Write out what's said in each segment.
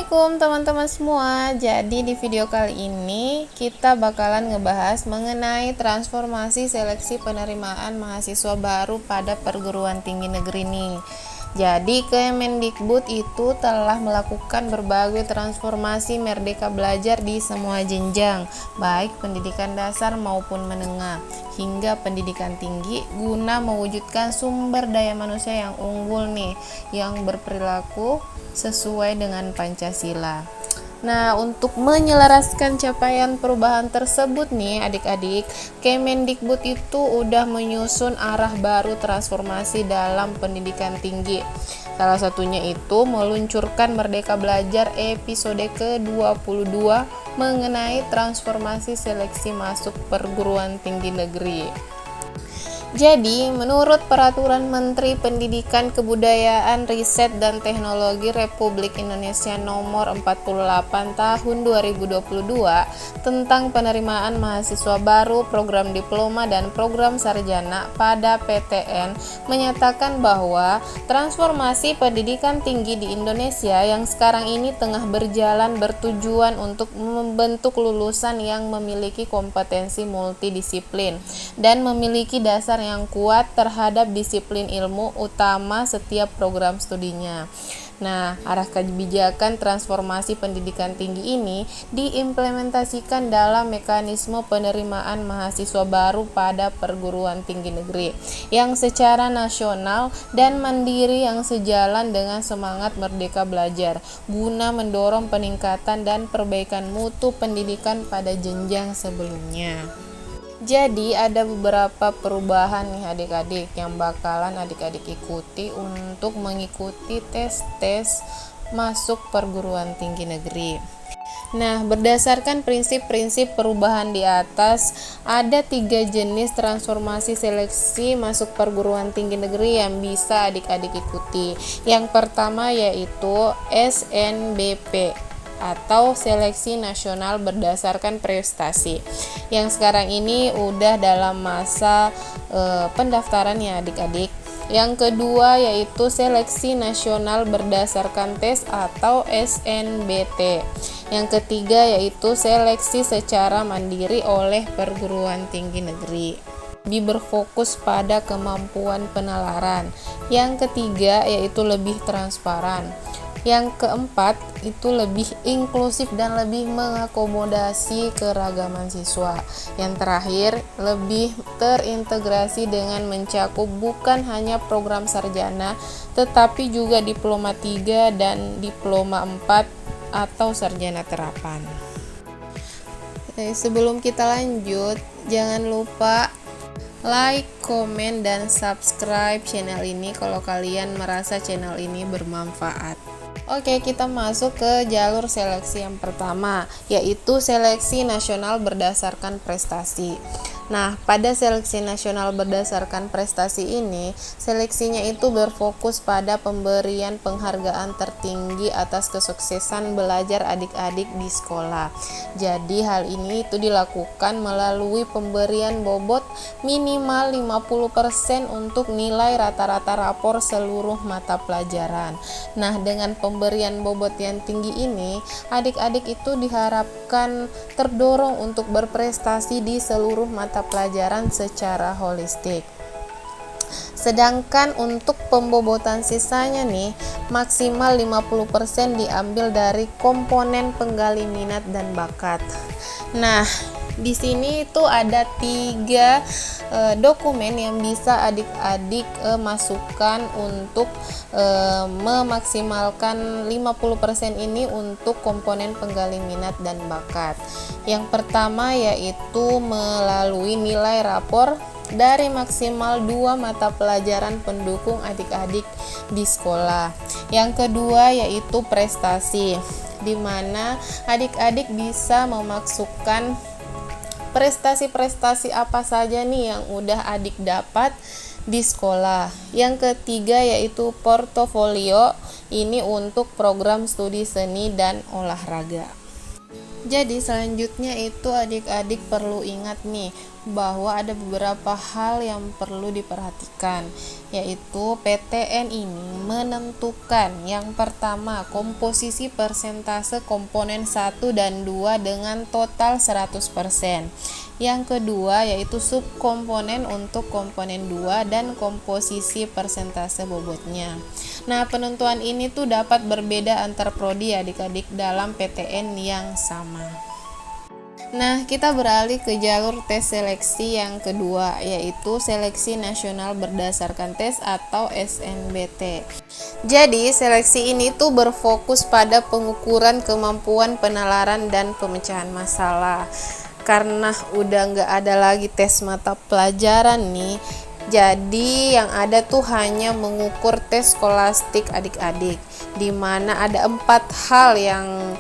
Assalamualaikum teman-teman semua. Jadi di video kali ini kita bakalan ngebahas mengenai transformasi seleksi penerimaan mahasiswa baru pada perguruan tinggi negeri nih. Jadi Kemendikbud itu telah melakukan berbagai transformasi Merdeka Belajar di semua jenjang, baik pendidikan dasar maupun menengah, hingga pendidikan tinggi guna mewujudkan sumber daya manusia yang unggul nih, yang berperilaku sesuai dengan Pancasila. Nah, untuk menyelaraskan capaian perubahan tersebut nih adik-adik, Kemendikbud itu udah menyusun arah baru transformasi dalam pendidikan tinggi. Salah satunya itu meluncurkan Merdeka Belajar episode ke-22 mengenai transformasi seleksi masuk perguruan tinggi negeri. Jadi, menurut Peraturan Menteri Pendidikan Kebudayaan, Riset dan Teknologi Republik Indonesia Nomor 48 Tahun 2022 tentang penerimaan mahasiswa baru program diploma dan program sarjana pada PTN menyatakan bahwa transformasi pendidikan tinggi di Indonesia yang sekarang ini tengah berjalan bertujuan untuk membentuk lulusan yang memiliki kompetensi multidisiplin dan memiliki dasar yang kuat terhadap disiplin ilmu utama setiap program studinya. Nah, arah kebijakan transformasi pendidikan tinggi ini diimplementasikan dalam mekanisme penerimaan mahasiswa baru pada perguruan tinggi negeri yang secara nasional dan mandiri yang sejalan dengan semangat Merdeka Belajar guna mendorong peningkatan dan perbaikan mutu pendidikan pada jenjang sebelumnya. Jadi ada beberapa perubahan nih adik-adik yang bakalan adik-adik ikuti untuk mengikuti tes masuk perguruan tinggi negeri. Nah, berdasarkan prinsip-prinsip perubahan di atas, ada 3 jenis transformasi seleksi masuk perguruan tinggi negeri yang bisa adik-adik ikuti. Yang pertama yaitu SNBP atau seleksi nasional berdasarkan prestasi, yang sekarang ini udah dalam masa pendaftaran ya adik-adik. Yang kedua yaitu seleksi nasional berdasarkan tes atau SNBT. Yang ketiga yaitu seleksi secara mandiri oleh perguruan tinggi negeri, berfokus pada kemampuan penalaran. Yang ketiga yaitu lebih transparan. Yang keempat itu lebih inklusif dan lebih mengakomodasi keragaman siswa. Yang terakhir lebih terintegrasi dengan mencakup bukan hanya program sarjana tetapi juga diploma 3 dan diploma 4 atau sarjana terapan. Sebelum kita lanjut, jangan lupa like, komen, dan subscribe channel ini kalau kalian merasa channel ini bermanfaat. Oke, kita masuk ke jalur seleksi yang pertama, yaitu seleksi nasional berdasarkan prestasi. Nah, pada seleksi nasional berdasarkan prestasi ini, seleksinya itu berfokus pada pemberian penghargaan tertinggi atas kesuksesan belajar adik-adik di sekolah. Jadi, hal ini itu dilakukan melalui pemberian bobot minimal 50% untuk nilai rata-rata rapor seluruh mata pelajaran. Nah, dengan pemberian bobot yang tinggi ini, adik-adik itu diharapkan terdorong untuk berprestasi di seluruh mata pelajaran secara holistik. Sedangkan untuk pembobotan sisanya nih, maksimal 50% diambil dari komponen penggali minat dan bakat. Nah, di sini itu ada 3 dokumen yang bisa adik-adik masukkan untuk memaksimalkan 50% ini untuk komponen penggali minat dan bakat. Yang pertama yaitu melalui nilai rapor dari maksimal 2 mata pelajaran pendukung adik-adik di sekolah. Yang kedua yaitu prestasi, di mana adik-adik bisa memasukkan prestasi-prestasi apa saja nih yang udah adik dapat di sekolah. Yang ketiga yaitu portofolio, ini untuk program studi seni dan olahraga. Jadi selanjutnya itu adik-adik perlu ingat nih bahwa ada beberapa hal yang perlu diperhatikan, yaitu PTN ini menentukan yang pertama komposisi persentase komponen 1 dan 2 dengan total 100%. Yang kedua yaitu subkomponen untuk komponen 2 dan komposisi persentase bobotnya. Nah, penentuan ini tuh dapat berbeda antar prodi adik-adik dalam PTN yang sama. Nah, kita beralih ke jalur tes seleksi yang kedua, yaitu seleksi nasional berdasarkan tes atau SNBT. Jadi, seleksi ini tuh berfokus pada pengukuran kemampuan penalaran dan pemecahan masalah. Karena udah nggak ada lagi tes mata pelajaran nih, jadi yang ada tuh hanya mengukur tes skolastik adik-adik, di mana ada 4 hal yang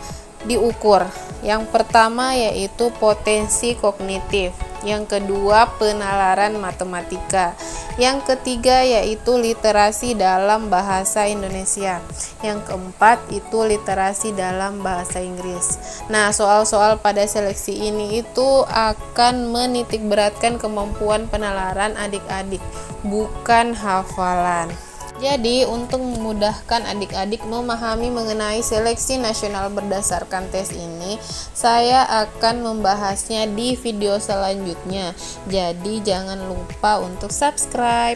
diukur. Yang pertama yaitu potensi kognitif, yang kedua penalaran matematika, yang ketiga yaitu literasi dalam bahasa Indonesia, yang keempat itu literasi dalam bahasa Inggris. Nah, soal-soal pada seleksi ini itu akan menitikberatkan kemampuan penalaran adik-adik, bukan hafalan. Jadi, untuk memudahkan adik-adik memahami mengenai seleksi nasional berdasarkan tes ini, saya akan membahasnya di video selanjutnya. Jadi, jangan lupa untuk subscribe.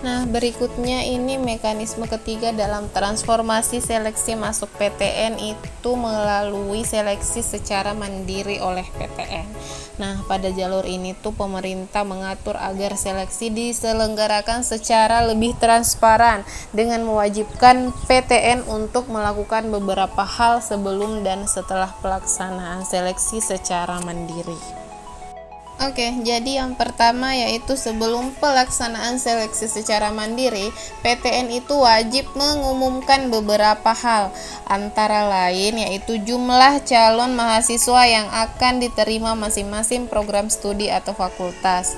Nah, berikutnya ini mekanisme ketiga dalam transformasi seleksi masuk PTN itu melalui seleksi secara mandiri oleh PTN. Nah, pada jalur ini tuh pemerintah mengatur agar seleksi diselenggarakan secara lebih transparan dengan mewajibkan PTN untuk melakukan beberapa hal sebelum dan setelah pelaksanaan seleksi secara mandiri. Oke, jadi yang pertama yaitu sebelum pelaksanaan seleksi secara mandiri, PTN itu wajib mengumumkan beberapa hal, antara lain yaitu jumlah calon mahasiswa yang akan diterima masing-masing program studi atau fakultas.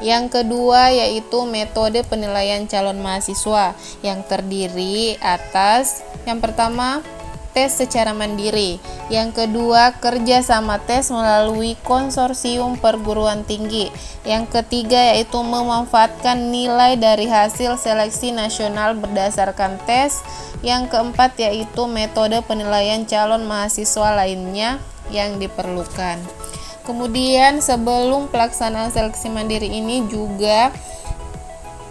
Yang kedua yaitu metode penilaian calon mahasiswa yang terdiri atas yang pertama tes secara mandiri, yang kedua kerjasama tes melalui konsorsium perguruan tinggi, yang ketiga yaitu memanfaatkan nilai dari hasil seleksi nasional berdasarkan tes, yang keempat yaitu metode penilaian calon mahasiswa lainnya yang diperlukan. Kemudian sebelum pelaksanaan seleksi mandiri ini juga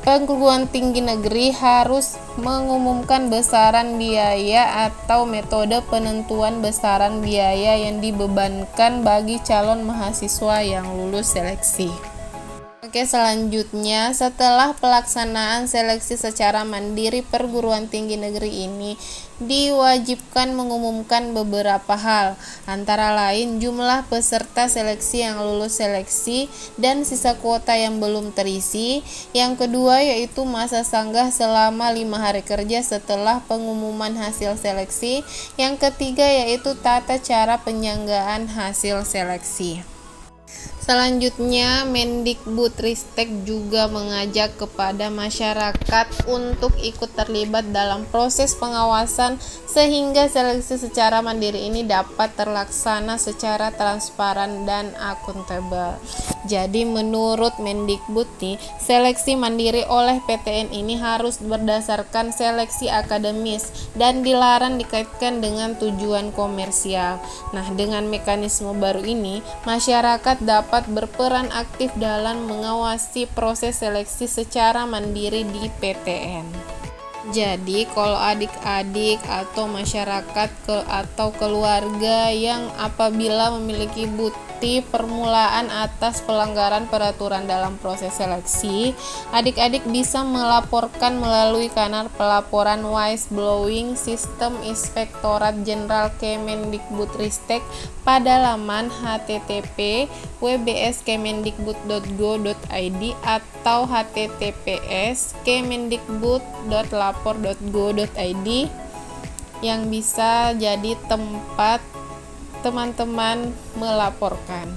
perguruan tinggi negeri harus mengumumkan besaran biaya atau metode penentuan besaran biaya yang dibebankan bagi calon mahasiswa yang lulus seleksi. Oke, selanjutnya setelah pelaksanaan seleksi secara mandiri, perguruan tinggi negeri ini diwajibkan mengumumkan beberapa hal, antara lain jumlah peserta seleksi yang lulus seleksi dan sisa kuota yang belum terisi. Yang kedua yaitu masa sanggah selama 5 hari kerja setelah pengumuman hasil seleksi. Yang ketiga yaitu tata cara penyanggaan hasil seleksi. Selanjutnya, Mendikbudristek juga mengajak kepada masyarakat untuk ikut terlibat dalam proses pengawasan sehingga seleksi secara mandiri ini dapat terlaksana secara transparan dan akuntabel. Jadi menurut Mendikbud nih, seleksi mandiri oleh PTN ini harus berdasarkan seleksi akademis dan dilarang dikaitkan dengan tujuan komersial. Nah, dengan mekanisme baru ini, masyarakat dapat berperan aktif dalam mengawasi proses seleksi secara mandiri di PTN. Jadi kalau adik-adik atau masyarakat atau keluarga yang apabila memiliki bukti permulaan atas pelanggaran peraturan dalam proses seleksi, adik-adik bisa melaporkan melalui kanal pelaporan whistleblowing Sistem Inspektorat Jenderal Kemendikbudristek pada laman http://wbskemendikbud.go.id atau https://kemendikbud.lapor.go.id yang bisa jadi tempat teman-teman melaporkan.